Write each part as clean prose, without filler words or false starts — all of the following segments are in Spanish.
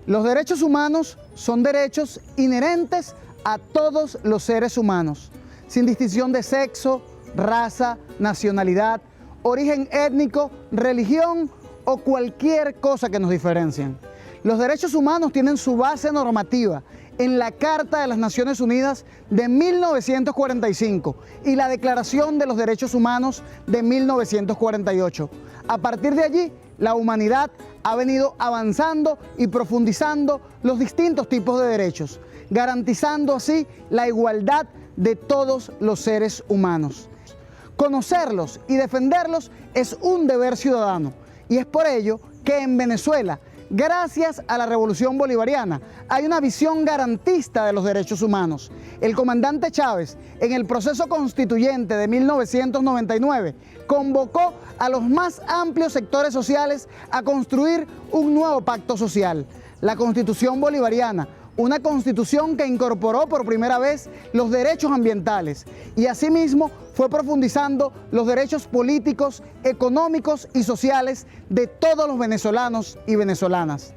Los derechos humanos son derechos inherentes a todos los seres humanos, sin distinción de sexo, raza, nacionalidad, origen étnico, religión o cualquier cosa que nos diferencien. Los derechos humanos tienen su base normativa en la Carta de las Naciones Unidas de 1945 y la Declaración de los Derechos Humanos de 1948. A partir de allí, la humanidad ha venido avanzando y profundizando los distintos tipos de derechos, garantizando así la igualdad de todos los seres humanos. Conocerlos y defenderlos es un deber ciudadano, y es por ello que en Venezuela, gracias a la Revolución Bolivariana, hay una visión garantista de los derechos humanos. El comandante Chávez, en el proceso constituyente de 1999, convocó a los más amplios sectores sociales a construir un nuevo pacto social, la Constitución Bolivariana, una constitución que incorporó por primera vez los derechos ambientales y asimismo fue profundizando los derechos políticos, económicos y sociales de todos los venezolanos y venezolanas.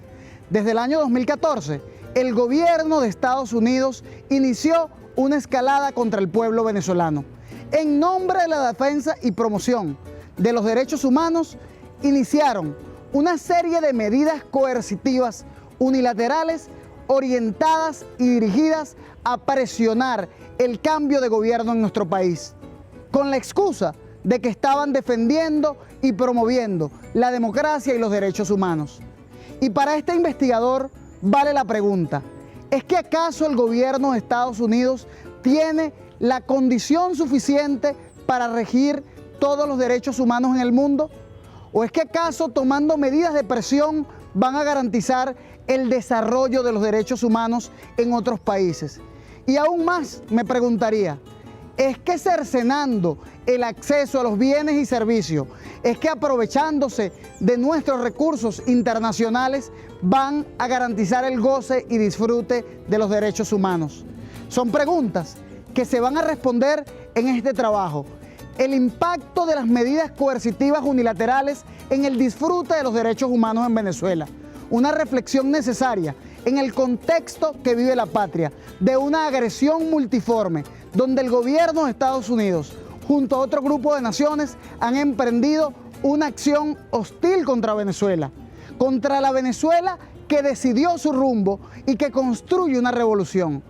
Desde el año 2014, el gobierno de Estados Unidos inició una escalada contra el pueblo venezolano. En nombre de la defensa y promoción de los derechos humanos, iniciaron una serie de medidas coercitivas unilaterales orientadas y dirigidas a presionar el cambio de gobierno en nuestro país, con la excusa de que estaban defendiendo y promoviendo la democracia y los derechos humanos. Y para este investigador vale la pregunta, ¿es que acaso el gobierno de Estados Unidos tiene la condición suficiente para regir todos los derechos humanos en el mundo? ¿O es que acaso tomando medidas de presión van a garantizar el desarrollo de los derechos humanos en otros países? Y aún más me preguntaría, ¿es que cercenando el acceso a los bienes y servicios, es que aprovechándose de nuestros recursos internacionales van a garantizar el goce y disfrute de los derechos humanos? Son preguntas que se van a responder en este trabajo. El impacto de las medidas coercitivas unilaterales en el disfrute de los derechos humanos en Venezuela. Una reflexión necesaria en el contexto que vive la patria de una agresión multiforme, donde el gobierno de Estados Unidos, junto a otro grupo de naciones, han emprendido una acción hostil contra Venezuela, contra la Venezuela que decidió su rumbo y que construye una revolución.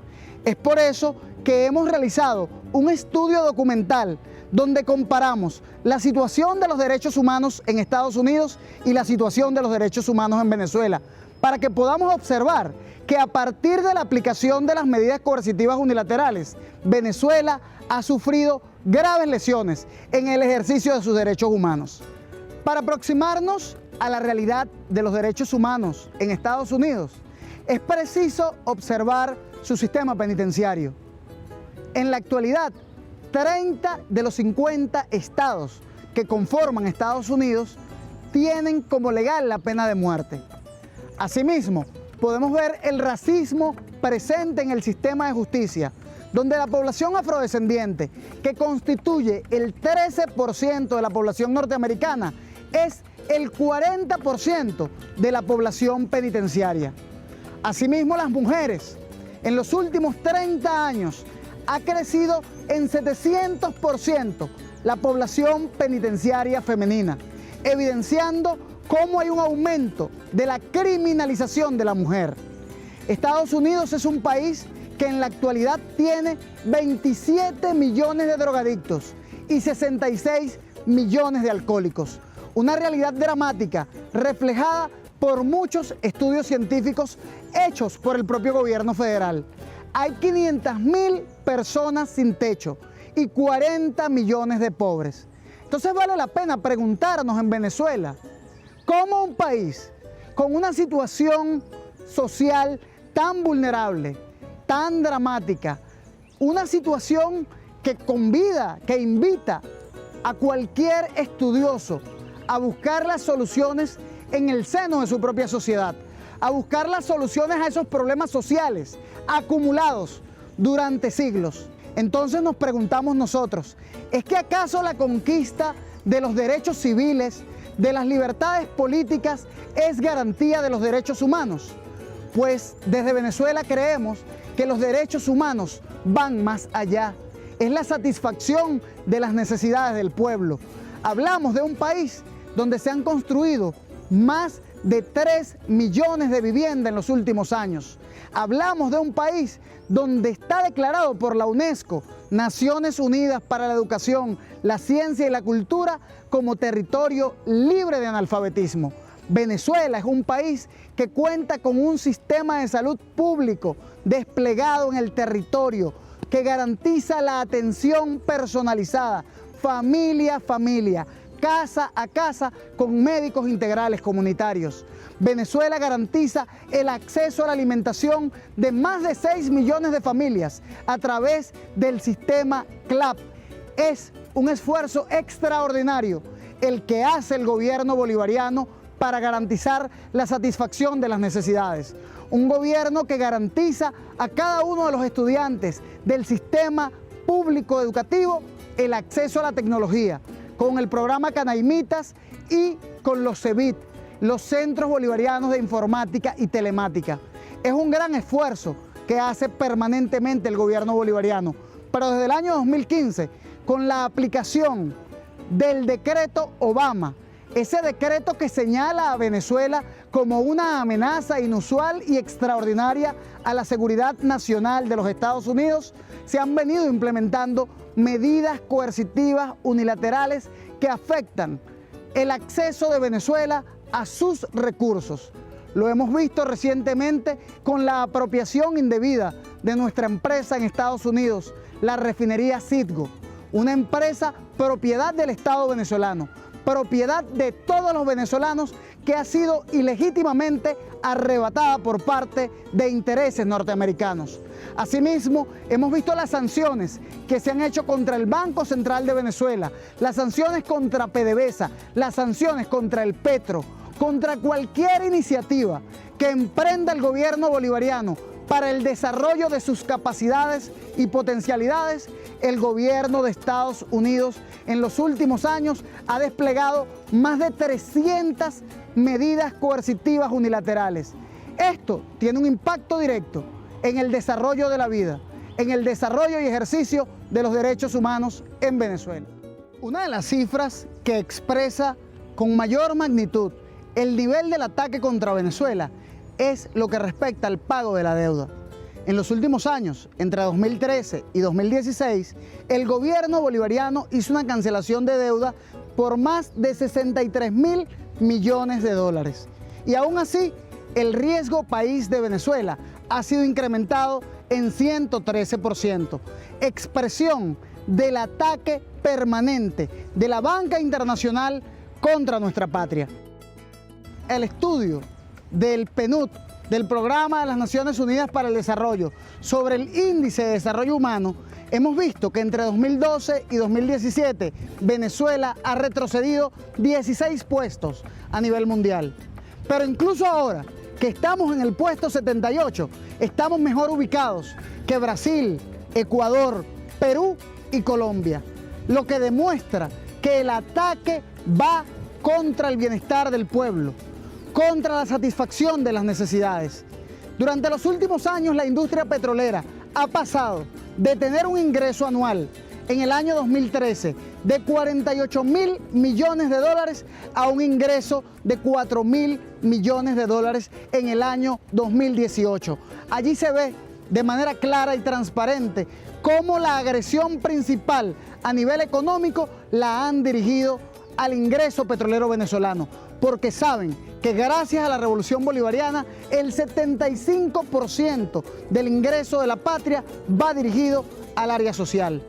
Es por eso que hemos realizado un estudio documental donde comparamos la situación de los derechos humanos en Estados Unidos y la situación de los derechos humanos en Venezuela, para que podamos observar que a partir de la aplicación de las medidas coercitivas unilaterales, Venezuela ha sufrido graves lesiones en el ejercicio de sus derechos humanos. Para aproximarnos a la realidad de los derechos humanos en Estados Unidos, es preciso observar su sistema penitenciario. En la actualidad, 30 de los 50 estados que conforman Estados Unidos tienen como legal la pena de muerte. Asimismo, podemos ver el racismo presente en el sistema de justicia, donde la población afrodescendiente, que constituye el 13% de la población norteamericana, es el 40% de la población penitenciaria. Asimismo, las mujeres, en los últimos 30 años, ha crecido en 700% la población penitenciaria femenina, evidenciando cómo hay un aumento de la criminalización de la mujer. Estados Unidos es un país que en la actualidad tiene 27 millones de drogadictos y 66 millones de alcohólicos. Una realidad dramática reflejada por muchos estudios científicos hechos por el propio gobierno federal. Hay 500.000 personas sin techo y 40 millones de pobres. Entonces vale la pena preguntarnos en Venezuela, ¿cómo un país con una situación social tan vulnerable, tan dramática, una situación que convida, que invita a cualquier estudioso a buscar las soluciones en el seno de su propia sociedad, a buscar las soluciones a esos problemas sociales acumulados durante siglos? Entonces nos preguntamos nosotros, ¿es que acaso la conquista de los derechos civiles, de las libertades políticas, es garantía de los derechos humanos? pues desde Venezuela creemos que los derechos humanos van más allá. Es la satisfacción de las necesidades del pueblo. Hablamos de un país donde se han construido más de 3 millones de viviendas en los últimos años. Hablamos de un país donde está declarado por la UNESCO, Naciones Unidas para la Educación, la Ciencia y la Cultura, como territorio libre de analfabetismo. Venezuela es un país que cuenta con un sistema de salud público desplegado en el territorio, que garantiza la atención personalizada, familia a familia, casa a casa, con médicos integrales comunitarios. Venezuela garantiza el acceso a la alimentación de más de 6 millones de familias a través del sistema CLAP. Es un esfuerzo extraordinario el que hace el gobierno bolivariano para garantizar la satisfacción de las necesidades. Un gobierno que garantiza a cada uno de los estudiantes del sistema público educativo el acceso a la tecnología, con el programa Canaimitas y con los CEBIT, los Centros Bolivarianos de Informática y Telemática. Es un gran esfuerzo que hace permanentemente el gobierno bolivariano, pero desde el año 2015, con la aplicación del decreto Obama, ese decreto que señala a Venezuela como una amenaza inusual y extraordinaria a la seguridad nacional de los Estados Unidos, se han venido implementando medidas coercitivas unilaterales que afectan el acceso de Venezuela a sus recursos. Lo hemos visto recientemente con la apropiación indebida de nuestra empresa en Estados Unidos, la refinería Citgo, una empresa propiedad del Estado venezolano, propiedad de todos los venezolanos, que ha sido ilegítimamente arrebatada por parte de intereses norteamericanos. Asimismo, hemos visto las sanciones que se han hecho contra el Banco Central de Venezuela, las sanciones contra PDVSA, las sanciones contra el Petro, contra cualquier iniciativa que emprenda el gobierno bolivariano para el desarrollo de sus capacidades y potencialidades. El gobierno de Estados Unidos en los últimos años ha desplegado más de 300 medidas coercitivas unilaterales. Esto tiene un impacto directo en el desarrollo de la vida, en el desarrollo y ejercicio de los derechos humanos en Venezuela. Una de las cifras que expresa con mayor magnitud el nivel del ataque contra Venezuela es lo que respecta al pago de la deuda. En los últimos años, entre 2013 y 2016, el gobierno bolivariano hizo una cancelación de deuda por más de 63.000 millones de dólares. Y aún así, el riesgo país de Venezuela ha sido incrementado en 113%, expresión del ataque permanente de la banca internacional contra nuestra patria. El estudio del PNUD, del Programa de las Naciones Unidas para el Desarrollo, sobre el Índice de Desarrollo Humano, hemos visto que entre 2012 y 2017 Venezuela ha retrocedido 16 puestos a nivel mundial. Pero incluso ahora que estamos en el puesto 78, estamos mejor ubicados que Brasil, Ecuador, Perú y Colombia, lo que demuestra que el ataque va contra el bienestar del pueblo, contra la satisfacción de las necesidades. Durante los últimos años, la industria petrolera ha pasado de tener un ingreso anual en el año 2013 de 48.000 millones de dólares a un ingreso de 4.000 millones de dólares en el año 2018. Allí se ve de manera clara y transparente cómo la agresión principal a nivel económico la han dirigido al ingreso petrolero venezolano, porque saben que gracias a la revolución bolivariana el 75% del ingreso de la patria va dirigido al área social.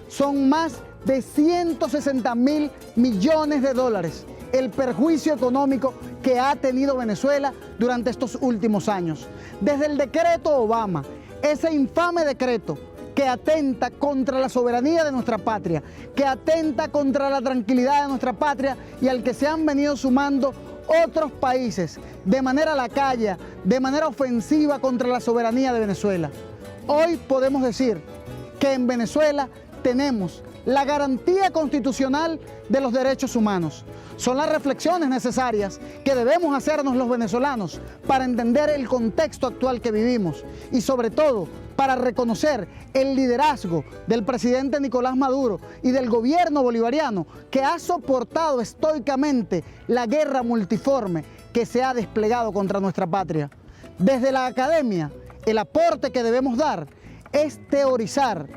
Son más de 160.000 millones de dólares el perjuicio económico que ha tenido Venezuela durante estos últimos años. Desde el decreto Obama, ese infame decreto que atenta contra la soberanía de nuestra patria, que atenta contra la tranquilidad de nuestra patria y al que se han venido sumando otros países de manera lacaya, de manera ofensiva contra la soberanía de Venezuela. Hoy podemos decir que en Venezuela tenemos la garantía constitucional de los derechos humanos. Son las reflexiones necesarias que debemos hacernos los venezolanos para entender el contexto actual que vivimos y sobre todo para reconocer el liderazgo del presidente Nicolás Maduro y del gobierno bolivariano que ha soportado estoicamente la guerra multiforme que se ha desplegado contra nuestra patria. Desde la academia, el aporte que debemos dar es teorizar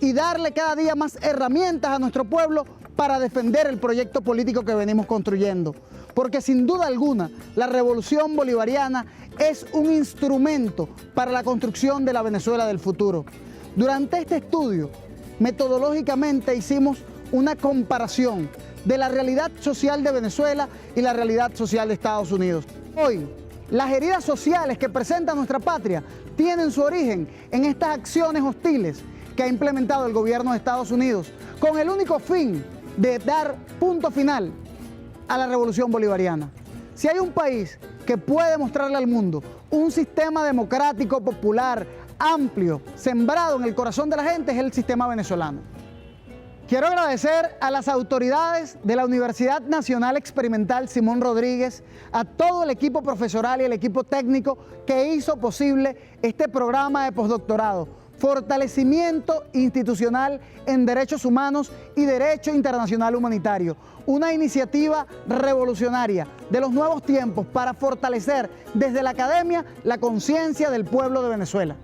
y darle cada día más herramientas a nuestro pueblo para defender el proyecto político que venimos construyendo. Porque sin duda alguna, la revolución bolivariana es un instrumento para la construcción de la Venezuela del futuro. Durante este estudio, metodológicamente hicimos una comparación de la realidad social de Venezuela y la realidad social de Estados Unidos. Hoy, las heridas sociales que presenta nuestra patria tienen su origen en estas acciones hostiles que ha implementado el gobierno de Estados Unidos con el único fin de dar punto final a la revolución bolivariana. Si hay un país que puede mostrarle al mundo un sistema democrático, popular, amplio, sembrado en el corazón de la gente, es el sistema venezolano. Quiero agradecer a las autoridades de la Universidad Nacional Experimental Simón Rodríguez, a todo el equipo profesoral y el equipo técnico que hizo posible este programa de postdoctorado, Fortalecimiento Institucional en Derechos Humanos y Derecho Internacional Humanitario, una iniciativa revolucionaria de los nuevos tiempos para fortalecer desde la academia la conciencia del pueblo de Venezuela.